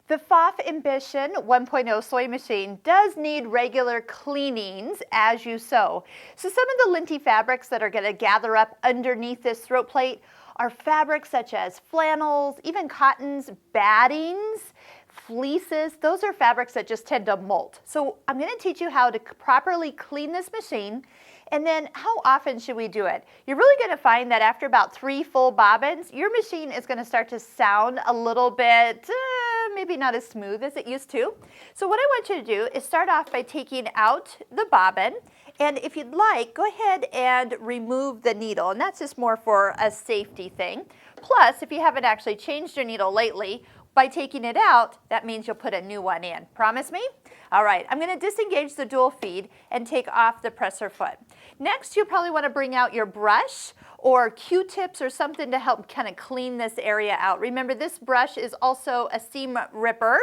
The Pfaff Ambition 1.0 sewing machine does need regular cleanings as you sew. So some of the linty fabrics that are going to gather up underneath this throat plate are fabrics such as flannels, even cottons, battings, fleeces. Those are fabrics that just tend to molt. So I'm going to teach you how to properly clean this machine. And then how often should we do it? You're really going to find that after about 3 full bobbins, your machine is going to start to sound a little bit, maybe not as smooth as it used to. So what I want you to do is start off by taking out the bobbin. And if you'd like, go ahead and remove the needle. And that's just more for a safety thing. Plus, if you haven't actually changed your needle lately, by taking it out, that means you'll put a new one in. Promise me? All right, I'm going to disengage the dual feed and take off the presser foot. Next, you'll probably want to bring out your brush or Q-tips or something to help kind of clean this area out. Remember, this brush is also a seam ripper,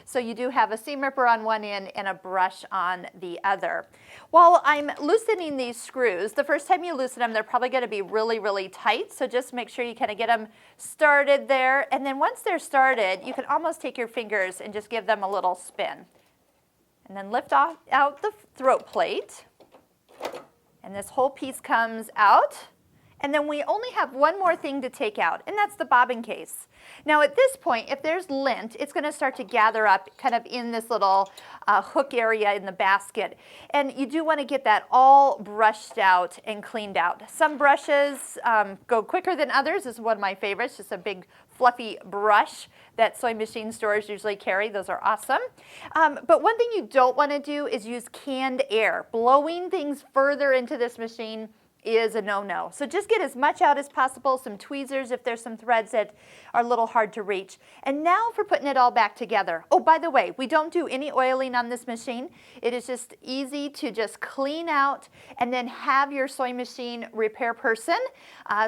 so you do have a seam ripper on one end and a brush on the other. While I'm loosening these screws, the first time you loosen them, they're probably going to be really, really tight, so just make sure you kind of get them started there. And then once they're started, you can almost take your fingers and just give them a little spin. And then lift out the throat plate, and this whole piece comes out. And then we only have one more thing to take out, and that's the bobbin case. Now at this point, if there's lint, it's going to start to gather up kind of in this little hook area in the basket. And you do want to get that all brushed out and cleaned out. Some brushes go quicker than others. This is one of my favorites, just a big fluffy brush that sewing machine stores usually carry. Those are awesome. But one thing you don't want to do is use canned air. Blowing things further into this machine is a no-no. So just get as much out as possible, some tweezers if there's some threads that are a little hard to reach. And now for putting it all back together. Oh, by the way, we don't do any oiling on this machine. It is just easy to just clean out and then have your sewing machine repair person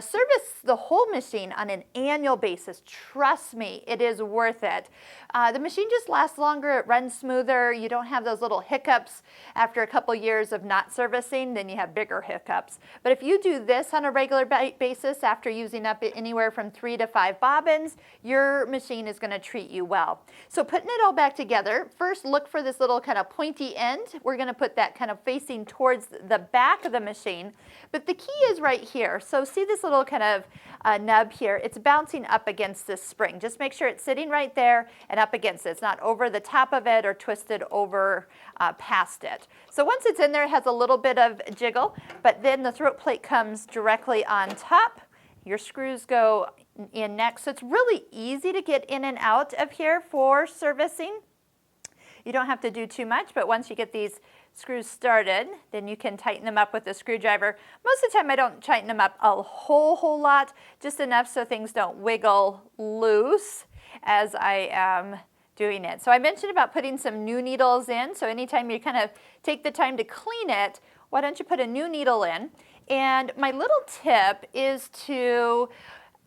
service the whole machine on an annual basis. Trust me, it is worth it. The machine just lasts longer, it runs smoother, you don't have those little hiccups after a couple years of not servicing, then you have bigger hiccups. But if you do this on a regular basis after using up anywhere from 3 to 5 bobbins, your machine is going to treat you well. So putting it all back together, first look for this little kind of pointy end. We're going to put that kind of facing towards the back of the machine. But the key is right here. So see this little kind of nub here? It's bouncing up against this spring. Just make sure it's sitting right there and up against it. It's not over the top of it or twisted over past it. So once it's in there, it has a little bit of jiggle, but then the throat plate comes directly on top. Your screws go in next. So it's really easy to get in and out of here for servicing. You don't have to do too much, but once you get these screws started, then you can tighten them up with a screwdriver. Most of the time I don't tighten them up a whole lot, just enough so things don't wiggle loose as I am doing it. So I mentioned about putting some new needles in, so anytime you kind of take the time to clean it, why don't you put a new needle in? And my little tip is to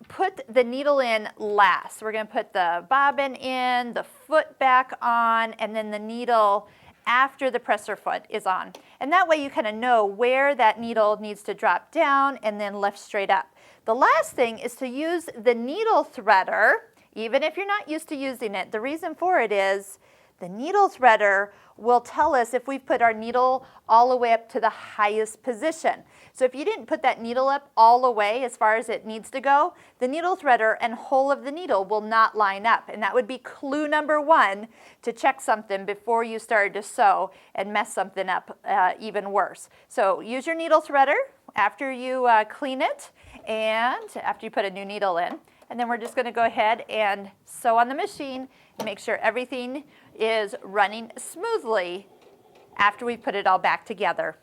put the needle in last. We're going to put the bobbin in, the foot back on, and then the needle after the presser foot is on. And that way you kind of know where that needle needs to drop down and then lift straight up. The last thing is to use the needle threader, even if you're not used to using it. The reason for it is the needle threader will tell us if we've put our needle all the way up to the highest position. So if you didn't put that needle up all the way as far as it needs to go, the needle threader and hole of the needle will not line up. And that would be clue number 1 to check something before you started to sew and mess something up even worse. So use your needle threader after you clean it and after you put a new needle in. And then we're just going to go ahead and sew on the machine and make sure everything is running smoothly after we put it all back together.